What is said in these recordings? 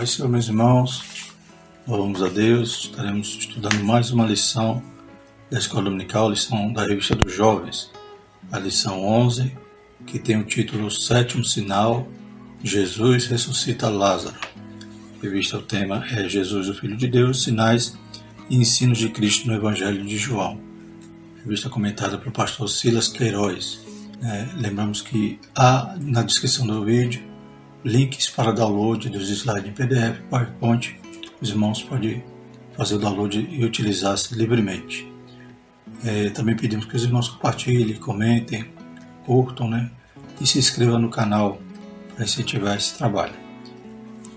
Pai, Senhor, meus irmãos, louvamos a Deus. Estaremos estudando mais uma lição da Escola Dominical, lição da Revista dos Jovens, a lição 11, que tem o título Sétimo Sinal, Jesus ressuscita Lázaro. A revista, o tema é Jesus, o Filho de Deus, sinais e ensinos de Cristo no Evangelho de João. A revista comentada pelo pastor Silas Queiroz. Lembramos que há na descrição do vídeo links para download dos slides em PDF, PowerPoint. Os irmãos podem fazer o download e utilizar-se livremente. Também pedimos que os irmãos compartilhem, comentem, curtam, e se inscrevam no canal para incentivar esse trabalho.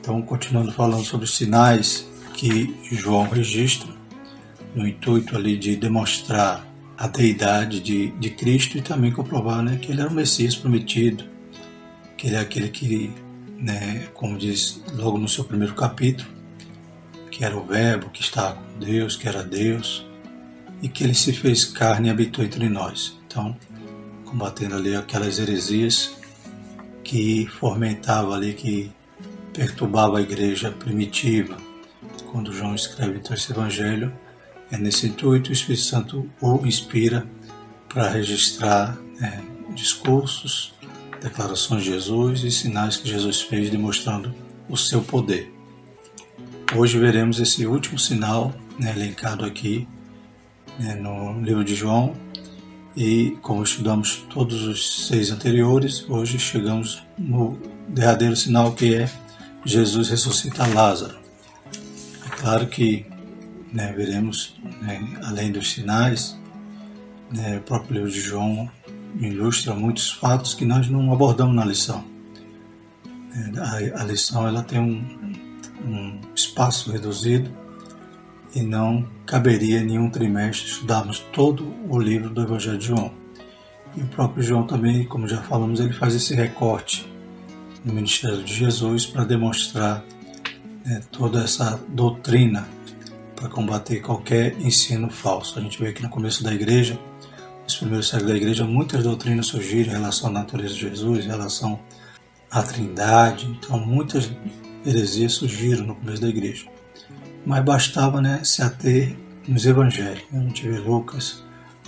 Então, continuando falando sobre os sinais que João registra, no intuito ali de demonstrar a deidade de Cristo e também comprovar que ele era o Messias prometido, que ele é aquele que, como diz logo no seu primeiro capítulo, que era o Verbo, que estava com Deus, que era Deus, e que ele se fez carne e habitou entre nós. Então, combatendo ali aquelas heresias que fomentavam ali, que perturbava a igreja primitiva. Quando João escreve então esse evangelho, é nesse intuito o Espírito Santo o inspira para registrar discursos, declarações de Jesus e sinais que Jesus fez demonstrando o seu poder. Hoje veremos esse último sinal elencado aqui no livro de João, e como estudamos todos os 6 anteriores, hoje chegamos no derradeiro sinal, que é Jesus ressuscita Lázaro. É claro que veremos, além dos sinais, o próprio livro de João ilustra muitos fatos que nós não abordamos na lição. A lição ela tem um espaço reduzido e não caberia em nenhum trimestre estudarmos todo o livro do Evangelho de João. E o próprio João também, como já falamos, ele faz esse recorte no ministério de Jesus para demonstrar toda essa doutrina, para combater qualquer ensino falso. A gente vê que no começo da igreja, nos primeiros séculos da igreja, muitas doutrinas surgiram em relação à natureza de Jesus, em relação à Trindade. Então muitas heresias surgiram no começo da igreja. Mas bastava se ater nos evangelhos. A gente vê Lucas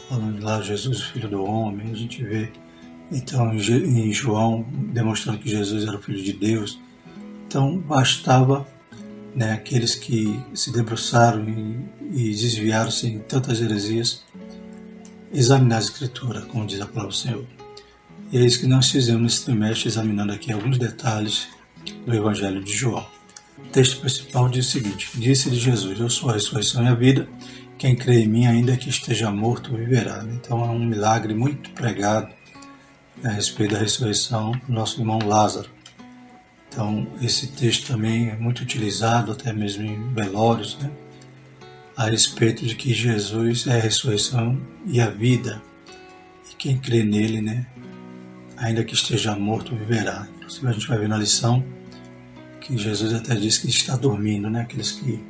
falando lá Jesus, o Filho do Homem. A gente vê então em João demonstrando que Jesus era o Filho de Deus. Então bastava aqueles que se debruçaram e desviaram-se em tantas heresias, examinar a Escritura, como diz a palavra do Senhor. E é isso que nós fizemos nesse trimestre, examinando aqui alguns detalhes do Evangelho de João. O texto principal diz o seguinte: disse-lhe Jesus, eu sou a ressurreição e a vida, quem crê em mim, ainda que esteja morto, viverá. Então é um milagre muito pregado a respeito da ressurreição do nosso irmão Lázaro. Então, esse texto também é muito utilizado, até mesmo em velórios, a respeito de que Jesus é a ressurreição e a vida, e quem crê nele, ainda que esteja morto, viverá. Inclusive, a gente vai ver na lição que Jesus até diz que está dormindo, aqueles que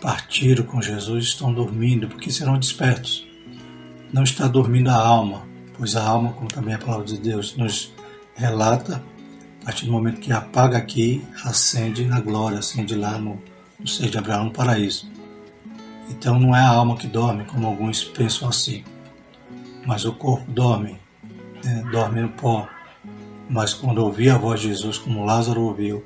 partiram com Jesus estão dormindo, porque serão despertos. Não está dormindo a alma, pois a alma, como também a palavra de Deus nos relata, a partir do momento que apaga aqui, acende na glória, acende lá no seio de Abraão, no paraíso. Então não é a alma que dorme, como alguns pensam assim, mas o corpo dorme, dorme no pó. Mas quando ouvir a voz de Jesus, como Lázaro ouviu,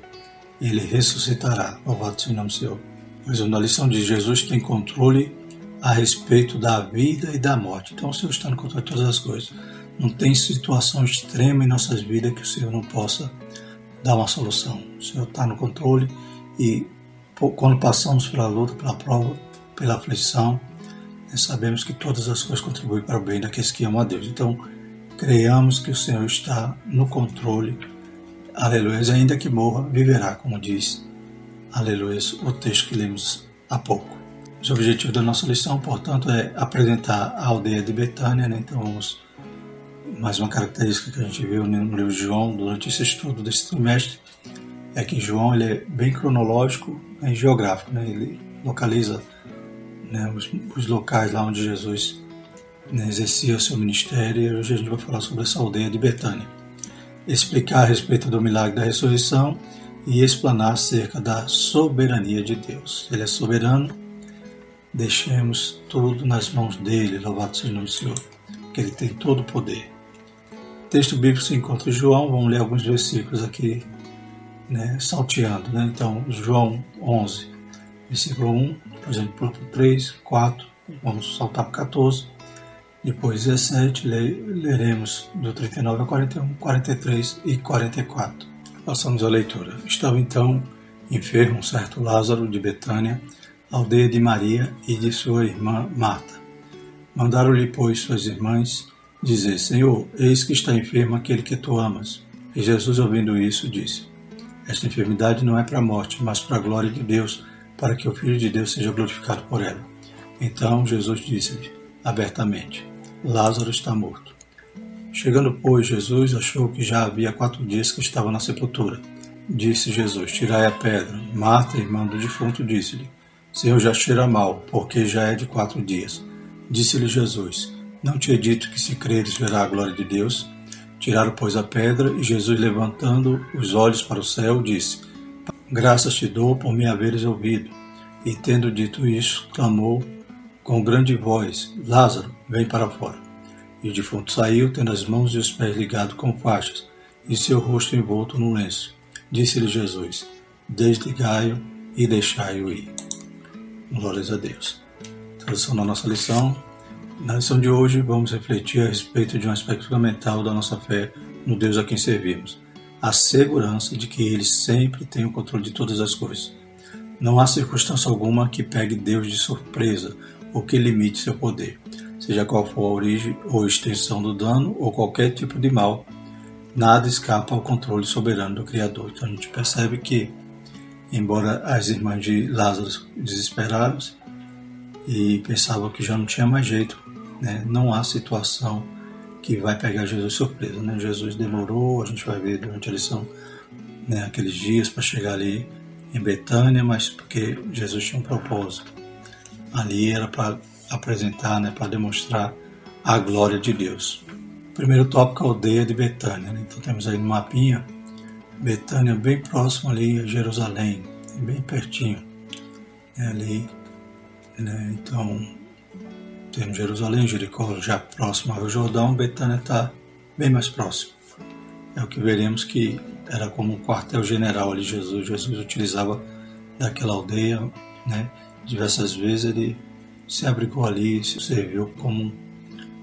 ele ressuscitará. Louvado seja o nome do Senhor. Pois na lição de Jesus tem controle a respeito da vida e da morte. Então o Senhor está no controle de todas as coisas. Não tem situação extrema em nossas vidas que o Senhor não possa dar uma solução. O Senhor está no controle, e quando passamos pela luta, pela prova, pela aflição, sabemos que todas as coisas contribuem para o bem daqueles que amam a Deus. Então, creiamos que o Senhor está no controle. Aleluia. Ainda que morra, viverá, como diz, aleluia, o texto que lemos há pouco. Os objetivos da nossa lição, portanto, é apresentar a aldeia de Betânia. Então, vamos mais uma característica que a gente viu no livro de João durante esse estudo desse trimestre, é que João ele é bem cronológico e geográfico. Ele localiza os locais lá onde Jesus exercia o seu ministério, e hoje a gente vai falar sobre essa aldeia de Betânia. Explicar a respeito do milagre da ressurreição, e explanar acerca da soberania de Deus. Ele é soberano, deixemos tudo nas mãos dele, louvado seja o nome do Senhor, que ele tem todo o poder. O texto bíblico se encontra em João, vamos ler alguns versículos aqui, salteando. Então, João 11, versículo 1, por exemplo, 3, 4, vamos saltar para 14, depois 17, leremos do 39 a 41, 43 e 44. Passamos a leitura. Estava então enfermo um certo Lázaro de Betânia, aldeia de Maria e de sua irmã Marta. Mandaram-lhe, pois, suas irmãs dizer: Senhor, eis que está enfermo aquele que tu amas. E Jesus, ouvindo isso, disse: Esta enfermidade não é para a morte, mas para a glória de Deus, para que o Filho de Deus seja glorificado por ela. Então Jesus disse-lhe abertamente: Lázaro está morto. Chegando, pois, Jesus achou que já havia 4 dias que estava na sepultura. Disse Jesus: Tirai a pedra. Marta, irmã do defunto, disse-lhe: Senhor, já cheira mal, porque já é de 4 dias. Disse-lhe Jesus: Não te he dito que, se creres, verá a glória de Deus? Tiraram, pois, a pedra, e Jesus, levantando os olhos para o céu, disse: Graças te dou por me haveres ouvido. E, tendo dito isso, clamou com grande voz: Lázaro, vem para fora. E o defunto saiu, tendo as mãos e os pés ligados com faixas, e seu rosto envolto num lenço. Disse-lhe Jesus: Desligai-o e deixai-o ir. Glórias a Deus. Tradução da nossa lição. Na lição de hoje, vamos refletir a respeito de um aspecto fundamental da nossa fé no Deus a quem servimos: a segurança de que Ele sempre tem o controle de todas as coisas. Não há circunstância alguma que pegue Deus de surpresa ou que limite seu poder. Seja qual for a origem ou extensão do dano ou qualquer tipo de mal, nada escapa ao controle soberano do Criador. Então a gente percebe que, embora as irmãs de Lázaro desesperaram e pensavam que já não tinha mais jeito, não há situação que vai pegar Jesus de surpresa. Jesus demorou, a gente vai ver durante a lição, aqueles dias para chegar ali em Betânia, mas porque Jesus tinha um propósito. Ali era para apresentar, para demonstrar a glória de Deus. O primeiro tópico é a aldeia de Betânia. Então temos aí no mapinha, Betânia bem próximo ali a Jerusalém, bem pertinho. Ali, então temos Jerusalém, Jericó já próximo ao Jordão, Betânia está bem mais próximo. É o que veremos que era como um quartel-general ali. Jesus utilizava daquela aldeia, diversas vezes ele se abrigou ali, se serviu como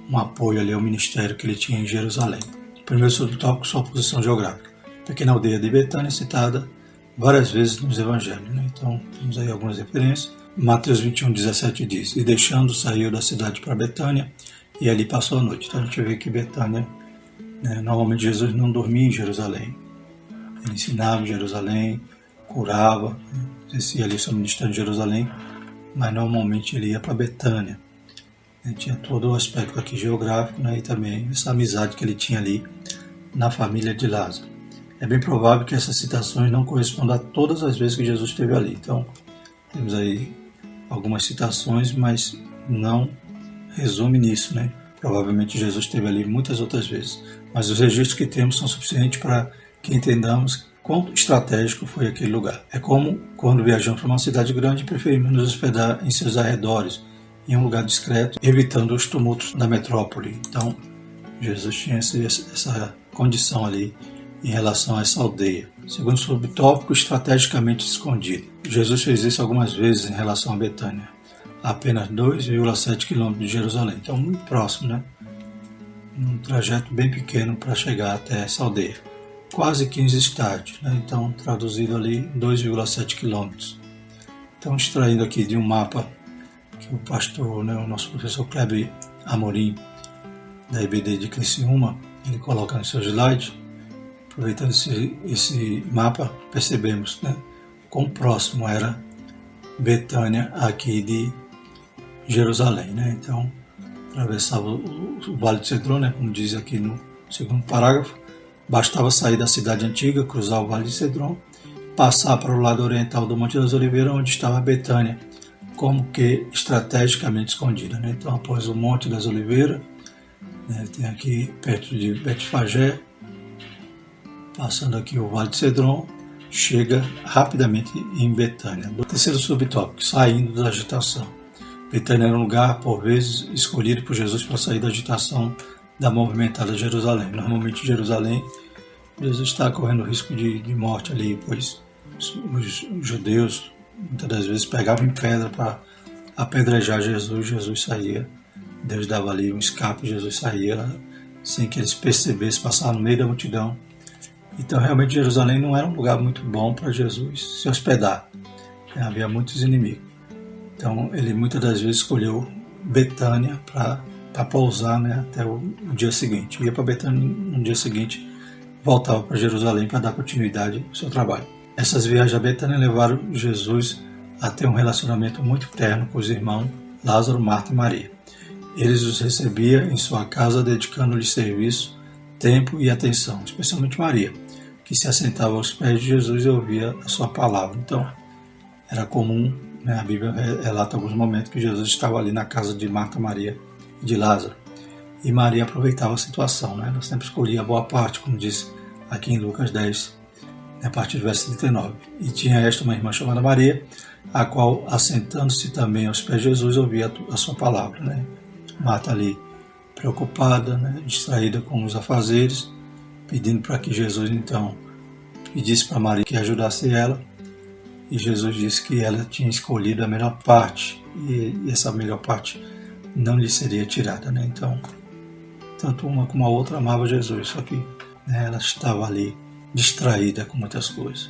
um apoio ali ao ministério que ele tinha em Jerusalém. Primeiro subtópico, sua posição geográfica. A pequena aldeia de Betânia citada várias vezes nos evangelhos. Então, temos aí algumas referências. Mateus 21, 17 diz: E deixando, saiu da cidade para Betânia, e ali passou a noite. Então a gente vê que Betânia, normalmente Jesus não dormia em Jerusalém. Ele ensinava em Jerusalém, curava, exercia ali seu ministério em Jerusalém, mas normalmente ele ia para Betânia. Tinha todo o aspecto aqui geográfico, e também essa amizade que ele tinha ali na família de Lázaro. É bem provável que essas citações não correspondam a todas as vezes que Jesus esteve ali. Então, temos aí algumas citações, mas não resume nisso, Provavelmente Jesus esteve ali muitas outras vezes. Mas os registros que temos são suficientes para que entendamos quão estratégico foi aquele lugar. É como quando viajamos para uma cidade grande e preferimos nos hospedar em seus arredores, em um lugar discreto, evitando os tumultos da metrópole. Então, Jesus tinha essa condição ali em relação a essa aldeia. Segundo subtópico, estrategicamente escondido. Jesus fez isso algumas vezes em relação a Betânia, apenas 2,7 km de Jerusalém, então muito próximo, um trajeto bem pequeno para chegar até essa aldeia. Quase 15 estádios, então traduzido ali 2,7 km. Então, extraindo aqui de um mapa que o pastor, o nosso professor Kleber Amorim, da IBD de Criciúma, ele coloca no seu slide. Aproveitando esse mapa, percebemos quão próximo era Betânia aqui de Jerusalém. Então, atravessava o Vale de Cedron, como diz aqui no segundo parágrafo. Bastava sair da cidade antiga, cruzar o Vale de Cedron, passar para o lado oriental do Monte das Oliveiras, onde estava Betânia, como que estrategicamente escondida. Então, após o Monte das Oliveiras, tem aqui perto de Betfagé, passando aqui o Vale de Cedron, chega rapidamente em Betânia. O terceiro subtópico, saindo da agitação. Betânia era um lugar, por vezes, escolhido por Jesus para sair da agitação da movimentada Jerusalém. Normalmente, Jerusalém, Jesus está correndo risco de morte ali, pois os judeus, muitas das vezes, pegavam em pedra para apedrejar Jesus. Jesus saía, Deus dava ali um escape, Jesus saía sem que eles percebessem, passar no meio da multidão. Então, realmente, Jerusalém não era um lugar muito bom para Jesus se hospedar. Havia muitos inimigos. Então, ele muitas das vezes escolheu Betânia para pousar, né, até o dia seguinte. Ia para Betânia no dia seguinte, voltava para Jerusalém para dar continuidade ao seu trabalho. Essas viagens a Betânia levaram Jesus a ter um relacionamento muito terno com os irmãos Lázaro, Marta e Maria. Eles os recebia em sua casa, dedicando-lhes serviço, tempo e atenção, especialmente Maria, que se assentava aos pés de Jesus e ouvia a sua palavra. Então, era comum, né, a Bíblia relata alguns momentos que Jesus estava ali na casa de Marta, Maria e de Lázaro. E Maria aproveitava a situação, né? Ela sempre escolhia a boa parte, como diz aqui em Lucas 10, a partir do verso 39. E tinha esta uma irmã chamada Maria, a qual, assentando-se também aos pés de Jesus, ouvia a sua palavra, né? Marta ali preocupada, né, distraída com os afazeres, pedindo para que Jesus então pedisse para Maria que ajudasse ela, e Jesus disse que ela tinha escolhido a melhor parte, e essa melhor parte não lhe seria tirada, né? Então, tanto uma como a outra amava Jesus, só que, né, ela estava ali distraída com muitas coisas.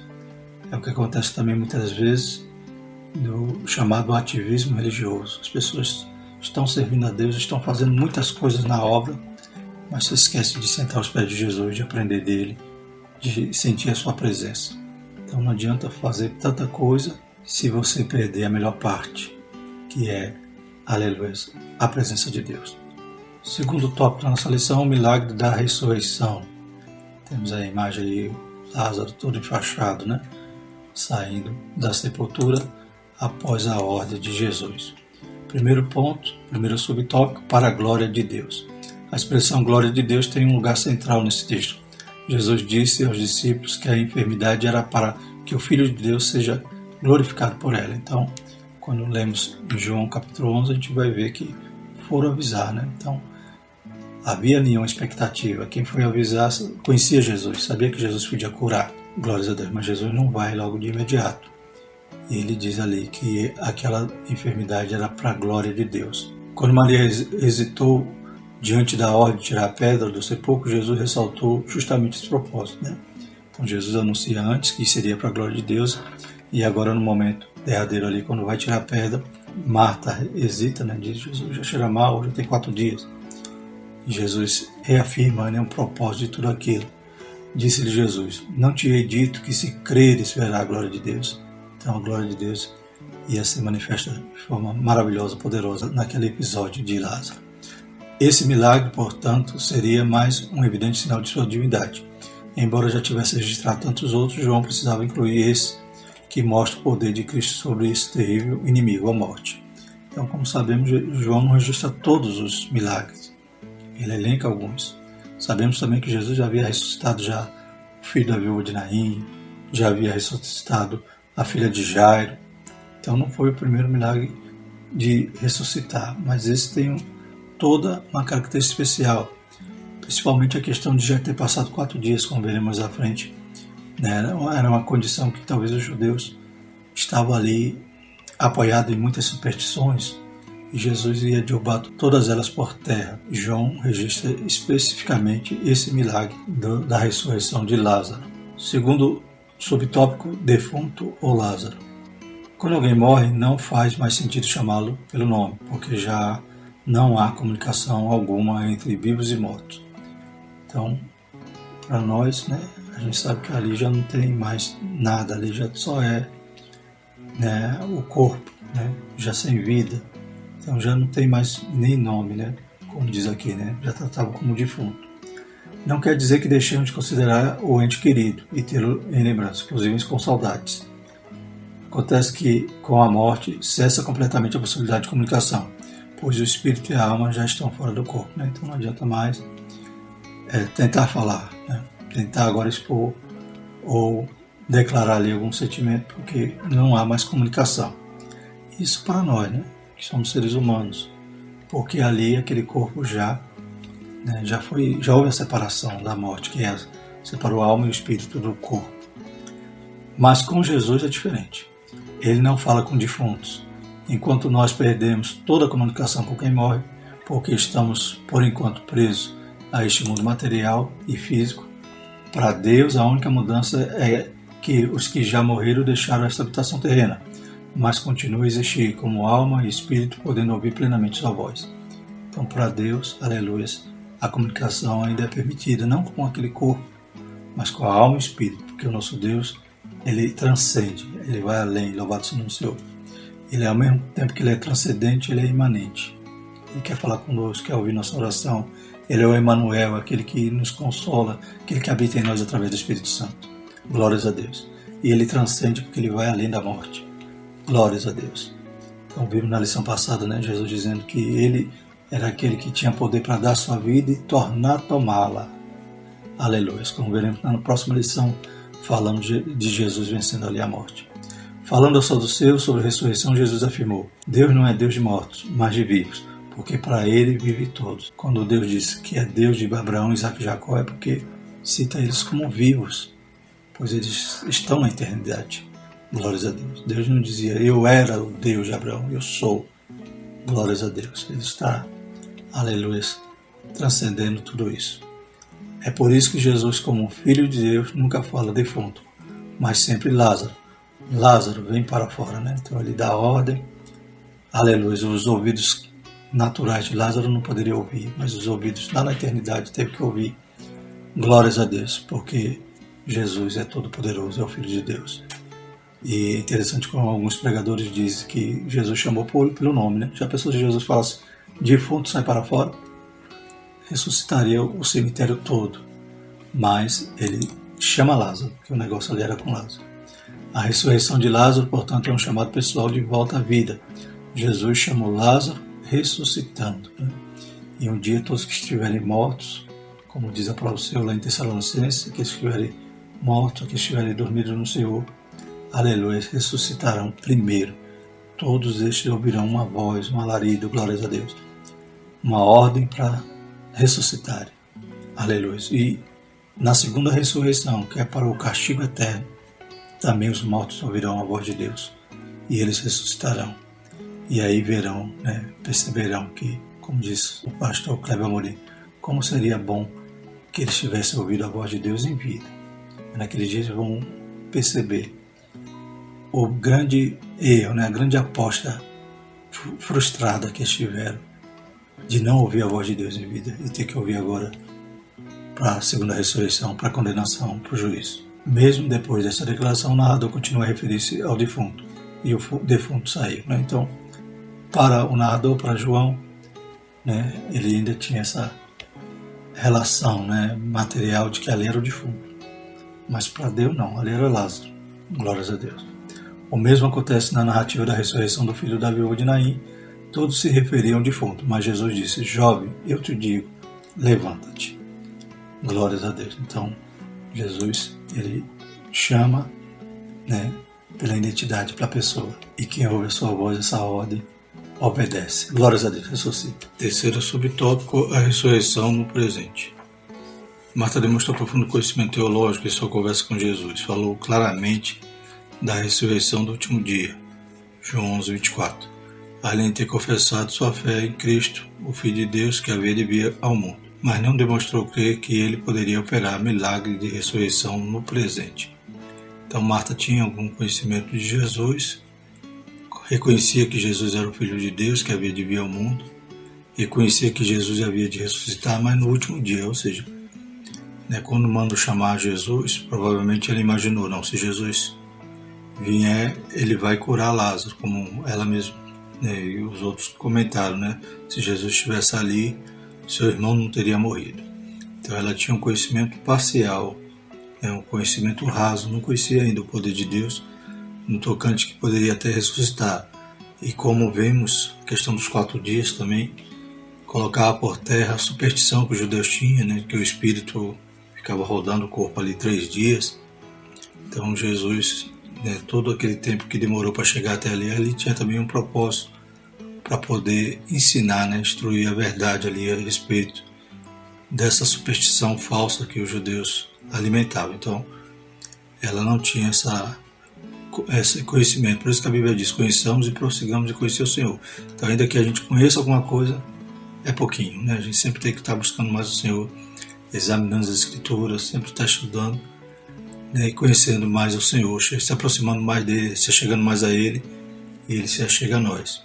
É o que acontece também muitas vezes no chamado ativismo religioso. As pessoas estão servindo a Deus, estão fazendo muitas coisas na obra, mas se esquece de sentar aos pés de Jesus, de aprender dele, de sentir a sua presença. Então não adianta fazer tanta coisa se você perder a melhor parte, que é, aleluia, a presença de Deus. Segundo tópico da nossa lição, o milagre da ressurreição. Temos a imagem aí, Lázaro todo enfaixado, né? Saindo da sepultura após a ordem de Jesus. Primeiro ponto, primeiro subtópico, para a glória de Deus. A expressão glória de Deus tem um lugar central nesse texto. Jesus disse aos discípulos que a enfermidade era para que o Filho de Deus seja glorificado por ela. Então, quando lemos em João capítulo 11, a gente vai ver que foram avisar, né? Então, havia nenhuma expectativa. Quem foi avisar conhecia Jesus, sabia que Jesus podia curar. Glórias a Deus, mas Jesus não vai logo de imediato. E ele diz ali que aquela enfermidade era para a glória de Deus. Quando Maria hesitou diante da ordem de tirar a pedra do sepulcro, Jesus ressaltou justamente esse propósito, né? Então Jesus anuncia antes que seria para a glória de Deus, e agora no momento derradeiro ali, quando vai tirar a pedra, Marta hesita, né? Diz: Jesus, já cheira mal, já tem 4 dias. E Jesus reafirma, né, o propósito de tudo aquilo. Disse-lhe Jesus: não te hei dito que se creres verá a glória de Deus? Então a glória de Deus ia se manifestar de forma maravilhosa, poderosa naquele episódio de Lázaro. Esse milagre, portanto, seria mais um evidente sinal de sua divindade. Embora já tivesse registrado tantos outros, João precisava incluir esse que mostra o poder de Cristo sobre esse terrível inimigo, a morte. Então, como sabemos, João não registra todos os milagres. Ele elenca alguns. Sabemos também que Jesus já havia ressuscitado já o filho da viúva de Naim, já havia ressuscitado a filha de Jairo. Então não foi o primeiro milagre de ressuscitar, mas esse tem toda uma característica especial, principalmente a questão de já ter passado 4 dias, como veremos à frente, né? Era uma condição que talvez os judeus estavam ali apoiados em muitas superstições, e Jesus ia derrubar todas elas por terra. João registra especificamente esse milagre da ressurreição de Lázaro. Segundo subtópico, defunto ou Lázaro. Quando alguém morre, não faz mais sentido chamá-lo pelo nome, porque já não há comunicação alguma entre vivos e mortos. Então, para nós, né, a gente sabe que ali já não tem mais nada, ali já só é, né, o corpo, né, já sem vida. Então já não tem mais nem nome, né, como diz aqui, né, já tratava como defunto. Não quer dizer que deixemos de considerar o ente querido e tê-lo em lembrança, inclusive com saudades. Acontece que, com a morte, cessa completamente a possibilidade de comunicação, pois o espírito e a alma já estão fora do corpo, né? Então não adianta mais tentar falar, né? Tentar agora expor ou declarar ali algum sentimento, porque não há mais comunicação. Isso para nós, né, que somos seres humanos, porque ali aquele corpo já houve a separação da morte, que separou a alma e o espírito do corpo. Mas com Jesus é diferente. Ele não fala com defuntos. Enquanto nós perdemos toda a comunicação com quem morre, porque estamos, por enquanto, presos a este mundo material e físico, para Deus a única mudança é que os que já morreram deixaram essa habitação terrena, mas continuam a existir como alma e espírito, podendo ouvir plenamente sua voz. Então, para Deus, aleluia, a comunicação ainda é permitida, não com aquele corpo, mas com a alma e o espírito, porque o nosso Deus, ele transcende, ele vai além, louvado seja o Senhor. Ele, ao mesmo tempo que ele é transcendente, ele é imanente. Ele quer falar conosco, quer ouvir nossa oração. Ele é o Emmanuel, aquele que nos consola, aquele que habita em nós através do Espírito Santo. Glórias a Deus. E ele transcende porque ele vai além da morte. Glórias a Deus. Então vimos na lição passada, Jesus dizendo que ele era aquele que tinha poder para dar sua vida e tornar a tomá-la. Aleluia. Como veremos na próxima lição, falando de Jesus vencendo ali a morte. Falando ao saduceu sobre a ressurreição, Jesus afirmou: Deus não é Deus de mortos, mas de vivos, porque para ele vive todos. Quando Deus diz que é Deus de Abraão, Isaac e Jacó, é porque cita eles como vivos, pois eles estão na eternidade. Glórias a Deus. Deus não dizia, eu era o Deus de Abraão, eu sou. Glórias a Deus. Ele está, aleluia, transcendendo tudo isso. É por isso que Jesus, como Filho de Deus, nunca fala defunto, mas sempre Lázaro. Lázaro, vem para fora, Então ele dá ordem, aleluia, os ouvidos naturais de Lázaro não poderiam ouvir, mas os ouvidos lá na eternidade teve que ouvir. Glórias a Deus, porque Jesus é todo poderoso, é o Filho de Deus. E é interessante como alguns pregadores dizem que Jesus chamou pelo nome, Já pensou se Jesus falasse, defunto sai para fora? Ressuscitaria o cemitério todo, mas ele chama Lázaro, porque o negócio ali era com Lázaro. A ressurreição de Lázaro, portanto, é um chamado pessoal de volta à vida. Jesus chamou Lázaro ressuscitando. E um dia todos que estiverem mortos, como diz a palavra do Senhor lá em Tessalonicenses, que estiverem mortos, que estiverem dormindo no Senhor, aleluia, ressuscitarão primeiro. Todos estes ouvirão uma voz, um alarido, glórias a Deus. Uma ordem para ressuscitarem. Aleluia. E na segunda ressurreição, que é para o castigo eterno, também os mortos ouvirão a voz de Deus e eles ressuscitarão. E aí verão, perceberão que, como disse o pastor Kleber Amorim, como seria bom que eles tivessem ouvido a voz de Deus em vida. E naquele dia eles vão perceber o grande erro, a grande aposta frustrada que eles tiveram de não ouvir a voz de Deus em vida e ter que ouvir agora para a segunda ressurreição, para a condenação, para o juízo. Mesmo depois dessa declaração, o narrador continua a referir-se ao defunto, e o defunto saiu. Então, para o narrador, para João, ele ainda tinha essa relação material de que ali era o defunto. Mas para Deus não, ali era Lázaro. Glórias a Deus. O mesmo acontece na narrativa da ressurreição do filho da viúva de Naim. Todos se referiam ao defunto, mas Jesus disse, jovem, eu te digo, levanta-te. Glórias a Deus. Então, Jesus, ele chama, pela identidade, para a pessoa. E quem ouve a sua voz, essa ordem, obedece. Glórias a Deus, ressuscita. Terceiro subtópico, a ressurreição no presente. Marta demonstrou profundo conhecimento teológico em sua conversa com Jesus. Falou claramente da ressurreição do último dia. João 11, 24. Além de ter confessado sua fé em Cristo, o Filho de Deus que havia de vir ao mundo. Mas não demonstrou crer que ele poderia operar milagre de ressurreição no presente. Então Marta tinha algum conhecimento de Jesus, reconhecia que Jesus era o Filho de Deus que havia de vir ao mundo, reconhecia que Jesus havia de ressuscitar, mas no último dia, ou seja, quando manda chamar Jesus, provavelmente ele imaginou, não, se Jesus vier, ele vai curar Lázaro, como ela mesma, e os outros comentaram, se Jesus estivesse ali, seu irmão não teria morrido. Então ela tinha um conhecimento parcial, um conhecimento raso, não conhecia ainda o poder de Deus, no tocante que poderia até ressuscitar. E como vemos, a questão dos 4 dias também, colocava por terra a superstição que os judeus tinham, que o espírito ficava rodando o corpo ali 3 dias, Então Jesus, todo aquele tempo que demorou para chegar até ali, ele tinha também um propósito para poder ensinar, instruir a verdade ali a respeito dessa superstição falsa que os judeus alimentavam. Então ela não tinha esse conhecimento. Por isso que a Bíblia diz: conheçamos e prossigamos de conhecer o Senhor. Então, ainda que a gente conheça alguma coisa, é pouquinho, A gente sempre tem que estar buscando mais o Senhor, examinando as Escrituras, sempre estar estudando, e conhecendo mais o Senhor, se aproximando mais dele, se chegando mais a ele, e ele se achega a nós.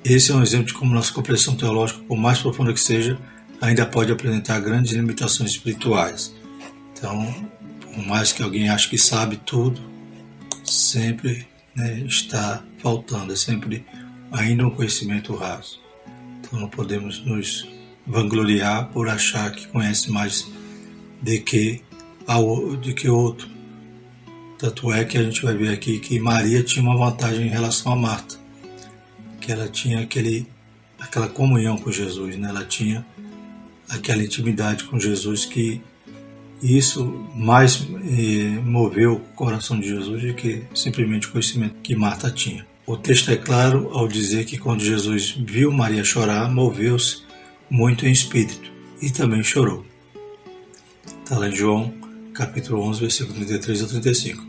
Esse é um exemplo de como nossa compreensão teológica, por mais profunda que seja, ainda pode apresentar grandes limitações espirituais. Então, por mais que alguém ache que sabe tudo, sempre está faltando, é sempre ainda um conhecimento raso. Então não podemos nos vangloriar por achar que conhece mais do que outro. Tanto é que a gente vai ver aqui que Maria tinha uma vantagem em relação a Marta, que ela tinha aquela comunhão com Jesus, ela tinha aquela intimidade com Jesus, que isso mais moveu o coração de Jesus do que simplesmente o conhecimento que Marta tinha. O texto é claro ao dizer que quando Jesus viu Maria chorar, moveu-se muito em espírito e também chorou. Está lá em João, capítulo 11, versículo 33 a 35.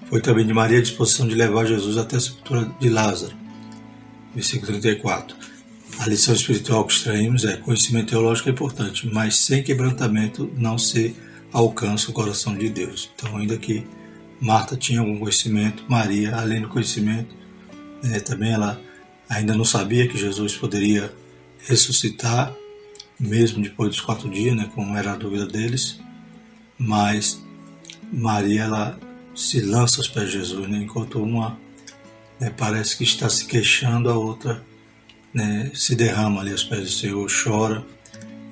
Foi também de Maria a disposição de levar Jesus até a sepultura de Lázaro. Versículo 34. A lição espiritual que extraímos é: conhecimento teológico é importante, mas sem quebrantamento não se alcança o coração de Deus. Então, ainda que Marta tinha algum conhecimento, Maria, além do conhecimento, também ela ainda não sabia que Jesus poderia ressuscitar, mesmo depois dos 4 dias, como era a dúvida deles, mas Maria, ela se lança aos pés de Jesus, enquanto uma parece que está se queixando, a outra se derrama ali aos pés do Senhor, chora,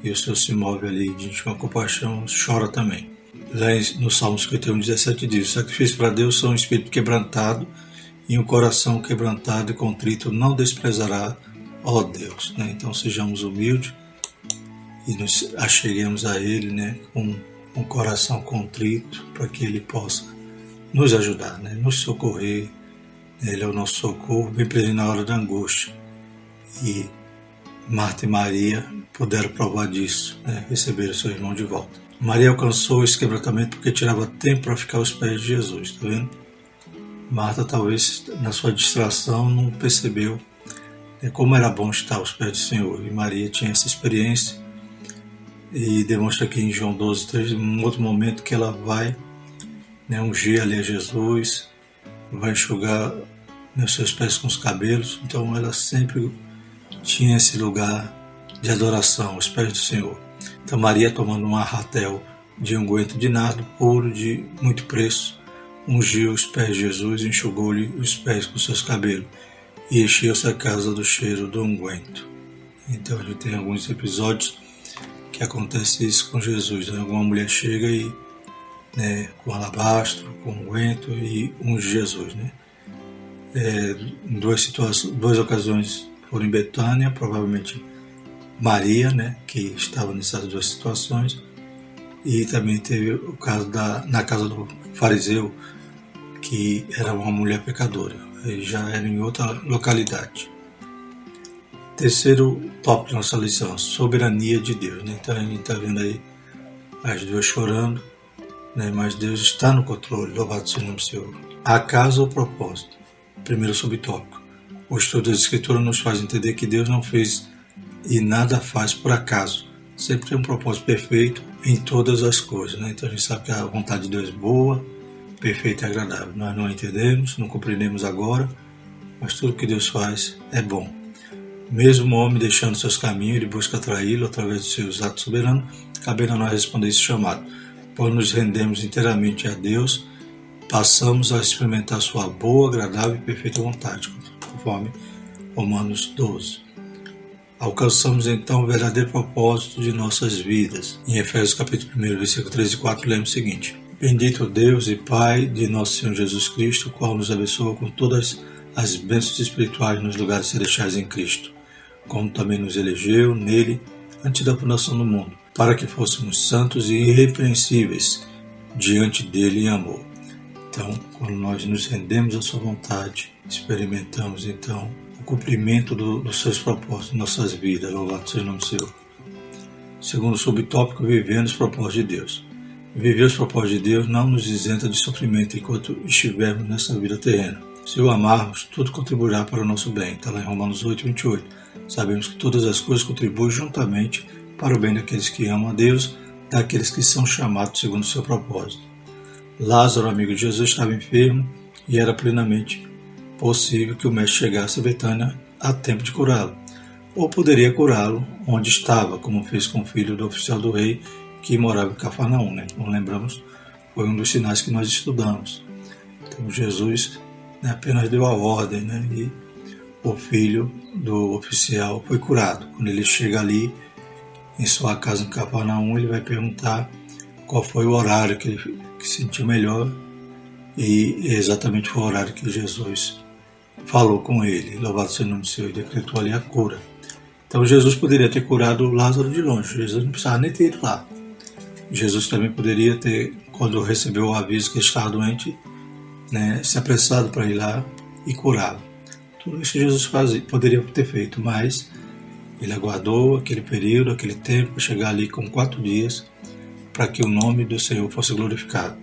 e o Senhor se move ali de uma compaixão, chora também. Lá no Salmo 51, 17 diz: o sacrifício para Deus são um espírito quebrantado e um coração quebrantado e contrito não desprezará, ó Deus. Então sejamos humildes e nos acheguemos a Ele com um coração contrito, para que Ele possa nos ajudar, nos socorrer. Ele é o nosso socorro, bem presente na hora da angústia. E Marta e Maria puderam provar disso, receber o seu irmão de volta. Maria alcançou esse quebrantamento porque tirava tempo para ficar aos pés de Jesus, está vendo? Marta, talvez na sua distração, não percebeu como era bom estar aos pés do Senhor. E Maria tinha essa experiência, e demonstra aqui em João 12, 3, num outro momento, que ela vai ungir ali a Jesus, vai enxugar os seus pés com os cabelos. Então ela sempre tinha esse lugar de adoração aos pés do Senhor. Então Maria, tomando um arratel de unguento de nardo puro de muito preço, ungiu os pés de Jesus e enxugou-lhe os pés com seus cabelos, e encheu-se a casa do cheiro do unguento. Então a gente tem alguns episódios que acontece isso com Jesus. Alguma mulher chega e com alabastro, com unguento, e unge Jesus. Em duas ocasiões foram em Betânia, provavelmente Maria, que estava nessas duas situações, e também teve o caso na casa do fariseu, que era uma mulher pecadora, aí já era em outra localidade. Terceiro tópico da nossa lição: soberania de Deus. Então a gente está vendo aí as duas chorando, mas Deus está no controle, louvado seja o nome do Senhor. Acaso ou propósito? Primeiro subtópico: o estudo das Escrituras nos faz entender que Deus não fez e nada faz por acaso. Sempre tem um propósito perfeito em todas as coisas. Então a gente sabe que a vontade de Deus é boa, perfeita e agradável. Nós não entendemos, não compreendemos agora, mas tudo que Deus faz é bom. Mesmo o homem deixando seus caminhos, ele busca atraí-lo através de seus atos soberanos. Cabendo a nós responder esse chamado. Quando nos rendemos inteiramente a Deus, passamos a experimentar sua boa, agradável e perfeita vontade, conforme Romanos 12. Alcançamos então o verdadeiro propósito de nossas vidas. Em Efésios capítulo 1, versículo 3 e 4, lemos o seguinte: bendito Deus e Pai de nosso Senhor Jesus Cristo, o qual nos abençoa com todas as bênçãos espirituais nos lugares celestiais em Cristo, como também nos elegeu nele antes da fundação do mundo, para que fôssemos santos e irrepreensíveis diante dele em amor, Então, quando nós nos rendemos à sua vontade, experimentamos então o cumprimento dos seus propósitos em nossas vidas. Louvado seja o nome do Senhor. Segundo subtópico, vivendo os propósitos de Deus. Viver os propósitos de Deus não nos isenta de sofrimento enquanto estivermos nessa vida terrena. Se o amarmos, tudo contribuirá para o nosso bem. Está lá em Romanos 8, 28. Sabemos que todas as coisas contribuem juntamente para o bem daqueles que amam a Deus, daqueles que são chamados segundo o seu propósito. Lázaro, amigo de Jesus, estava enfermo e era plenamente possível que o mestre chegasse a Betânia a tempo de curá-lo. Ou poderia curá-lo onde estava, como fez com o filho do oficial do rei que morava em Cafarnaum. Como lembramos, foi um dos sinais que nós estudamos. Então Jesus apenas deu a ordem, e o filho do oficial foi curado. Quando ele chega ali em sua casa em Cafarnaum, ele vai perguntar qual foi o horário que ele sentiu melhor, e exatamente foi o horário que Jesus falou com ele. Louvado seja o nome do Senhor, e decretou ali a cura. Então Jesus poderia ter curado Lázaro de longe, Jesus não precisava nem ter ido lá. Jesus também poderia ter, quando recebeu o aviso que ele estava doente, se apressado para ir lá e curá-lo. Tudo isso Jesus poderia ter feito, mas ele aguardou aquele período, aquele tempo, para chegar ali com 4 dias, para que o nome do Senhor fosse glorificado.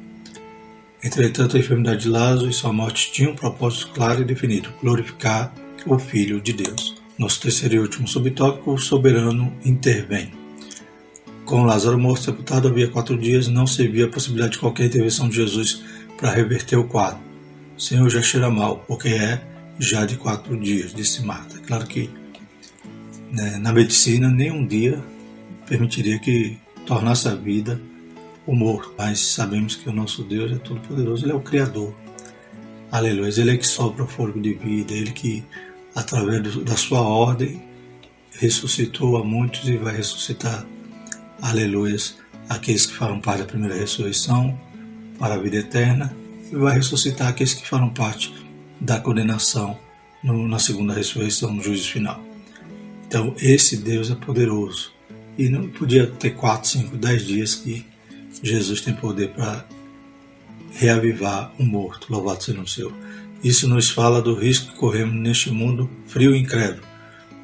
Entretanto, a enfermidade de Lázaro e sua morte tinham um propósito claro e definido: glorificar o Filho de Deus. Nosso terceiro e último subtópico, o soberano intervém. Com Lázaro morto sepultado havia 4 dias, não se via a possibilidade de qualquer intervenção de Jesus para reverter o quadro. O Senhor já cheira mal, porque é já de 4 dias, disse Marta. Claro que na medicina nem um dia permitiria que tornasse a vida o morto, mas sabemos que o nosso Deus é todo poderoso, Ele é o Criador. Aleluia, Ele é que sopra o fôlego de vida, Ele que, através da sua ordem, ressuscitou a muitos e vai ressuscitar, aleluia, aqueles que farão parte da primeira ressurreição para a vida eterna, e vai ressuscitar aqueles que farão parte da condenação na segunda ressurreição, no juízo final. Então esse Deus é poderoso, e não podia ter 4, 5, 10 dias que Jesus tem poder para reavivar o morto. Louvado seja o Senhor. Isso nos fala do risco que corremos neste mundo frio e incrédulo,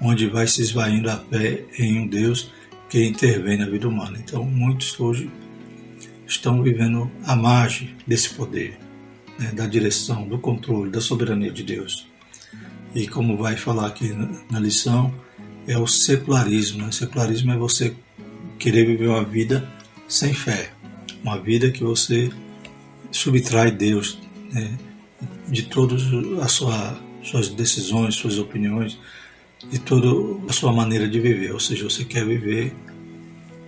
onde vai se esvaindo a fé em um Deus que intervém na vida humana. Então muitos hoje estão vivendo à margem desse poder, da direção, do controle, da soberania de Deus. E como vai falar aqui na lição, é o secularismo. Secularismo é você querer viver uma vida sem fé, uma vida que você subtrai Deus, de todas as suas decisões, suas opiniões, de toda a sua maneira de viver. Ou seja, você quer viver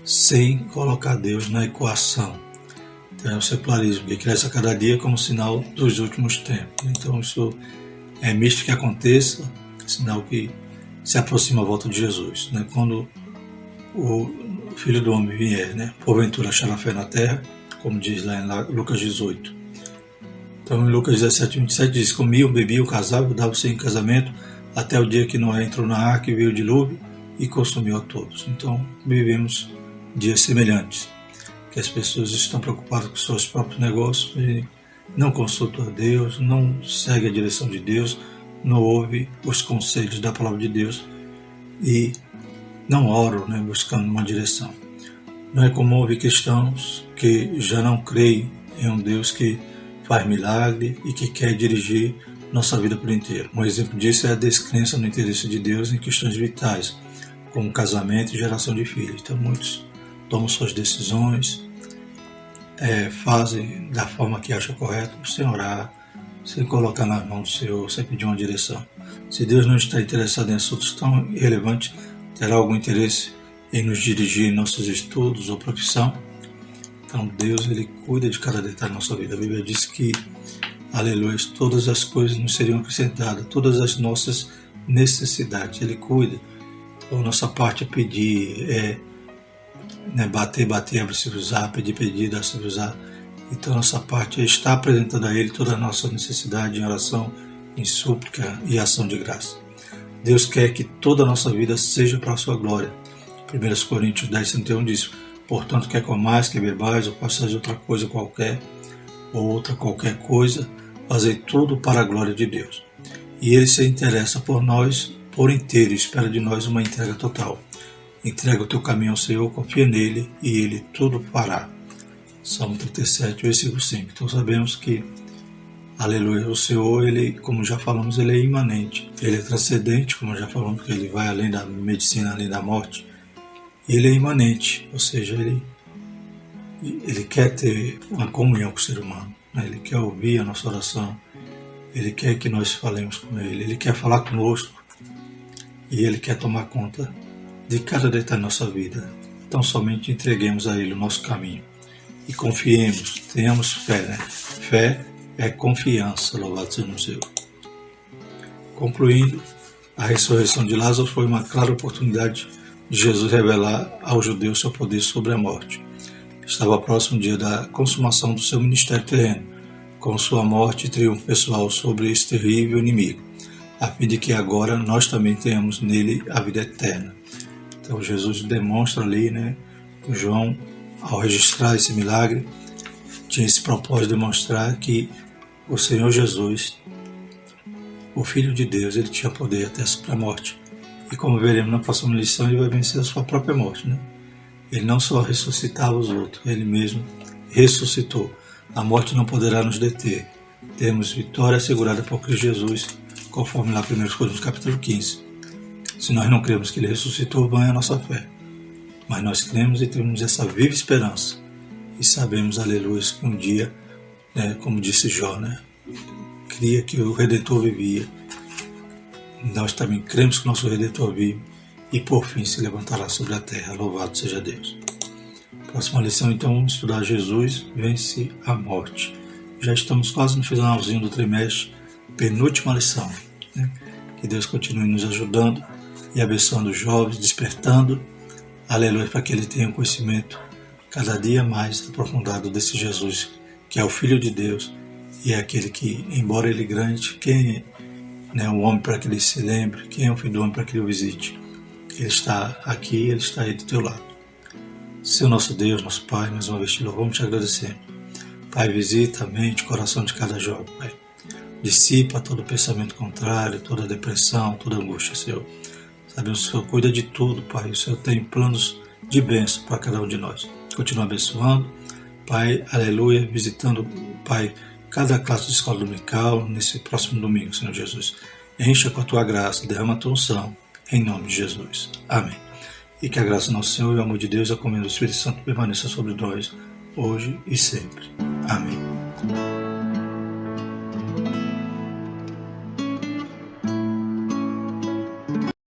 sem colocar Deus na equação. Então é o secularismo, que cresce a cada dia como sinal dos últimos tempos. Então isso é misto que aconteça, é sinal que se aproxima a volta de Jesus. Quando o Filho do Homem vier, porventura achará fé na terra, como diz lá em Lucas 18. Então em Lucas 17, 27 diz: comiam, bebiam, casavam, davam-se em casamento, até o dia que Noé entrou na arca e veio o dilúvio e consumiu a todos. Então vivemos dias semelhantes, que as pessoas estão preocupadas com seus próprios negócios e não consultam a Deus, não seguem a direção de Deus, não ouvem os conselhos da palavra de Deus e não oram, buscando uma direção. Não é comum ouvir cristãos que já não creem em um Deus que faz milagre e que quer dirigir nossa vida por inteiro. Um exemplo disso é a descrença no interesse de Deus em questões vitais, como casamento e geração de filhos. Então muitos tomam suas decisões, fazem da forma que acham correta, sem orar, sem colocar nas mãos do Senhor, sem pedir uma direção. Se Deus não está interessado em assuntos tão irrelevantes, terá algum interesse em nos dirigir em nossos estudos ou profissão? Então Deus, Ele cuida de cada detalhe da nossa vida. A Bíblia diz que, aleluia, todas as coisas nos seriam acrescentadas, todas as nossas necessidades, Ele cuida. Então nossa parte é pedir, bater, abre-se usar, pedir, dá-se usar. Então nossa parte é estar apresentando a Ele toda a nossa necessidade em oração, em súplica e ação de graça. Deus quer que toda a nossa vida seja para a sua glória. 1 Coríntios 10, 31 diz: portanto, quer comais, quer bebais, ou façais outra coisa qualquer, ou outra qualquer coisa, fazei tudo para a glória de Deus. E Ele se interessa por nós por inteiro e espera de nós uma entrega total. Entrega o teu caminho ao Senhor, confia nele e Ele tudo fará. Salmo 37, versículo 5. Então sabemos que, aleluia, o Senhor, Ele, como já falamos, Ele é imanente. Ele é transcendente, como já falamos, que Ele vai além da medicina, além da morte. Ele é imanente, ou seja, Ele quer ter uma comunhão com o ser humano. Né? Ele quer ouvir a nossa oração. Ele quer que nós falemos com Ele. Ele quer falar conosco. E Ele quer tomar conta de cada detalhe da nossa vida. Então somente entreguemos a Ele o nosso caminho. E confiemos, tenhamos fé. Né? Fé é confiança, louvado seja o Senhor. Concluindo, a ressurreição de Lázaro foi uma clara oportunidade de Jesus revelar aos judeus seu poder sobre a morte. Estava próximo o dia da consumação do seu ministério terreno, com sua morte e triunfo pessoal sobre esse terrível inimigo, a fim de que agora nós também tenhamos nele a vida eterna. Então Jesus demonstra ali, né, João, ao registrar esse milagre, tinha esse propósito de demonstrar que o Senhor Jesus, o Filho de Deus, ele tinha poder até sobre a morte. E como veremos na próxima lição, ele vai vencer a sua própria morte. Né? Ele não só ressuscitava os outros, ele mesmo ressuscitou. A morte não poderá nos deter. Temos vitória assegurada por Cristo Jesus, conforme lá 1 Coríntios capítulo 15. Se nós não cremos que ele ressuscitou, vã é a nossa fé. Mas nós cremos e temos essa viva esperança. E sabemos, aleluia, que um dia, né, como disse Jó, né, cria que o Redentor vivia. Nós também cremos que o nosso Redentor vive e por fim se levantará sobre a terra. Louvado seja Deus. Próxima lição, então, vamos estudar Jesus vence a morte. Já estamos quase no finalzinho do trimestre, penúltima lição. Né? Que Deus continue nos ajudando e abençoando os jovens, despertando, aleluia, para que ele tenha um conhecimento cada dia mais aprofundado desse Jesus, que é o Filho de Deus e é aquele que, embora ele grande, quem é o homem para que ele se lembre, quem é o Filho do homem para que ele o visite. Ele está aqui, ele está aí do teu lado. Senhor nosso Deus, nosso Pai, mais uma vez te louvamos e te agradecemos. Pai, visita a mente, o coração de cada jovem, Pai. Dissipa todo pensamento contrário, toda depressão, toda angústia, Senhor. Sabemos que o Senhor cuida de tudo, Pai. O Senhor tem planos de bênção para cada um de nós. Continua abençoando, Pai, aleluia, visitando, Pai, cada classe de escola dominical nesse próximo domingo, Senhor Jesus. Encha com a tua graça, derrama a tua unção, em nome de Jesus. Amém. E que a graça do nosso Senhor e o amor de Deus e a comunhão do Espírito Santo permaneça sobre nós, hoje e sempre. Amém.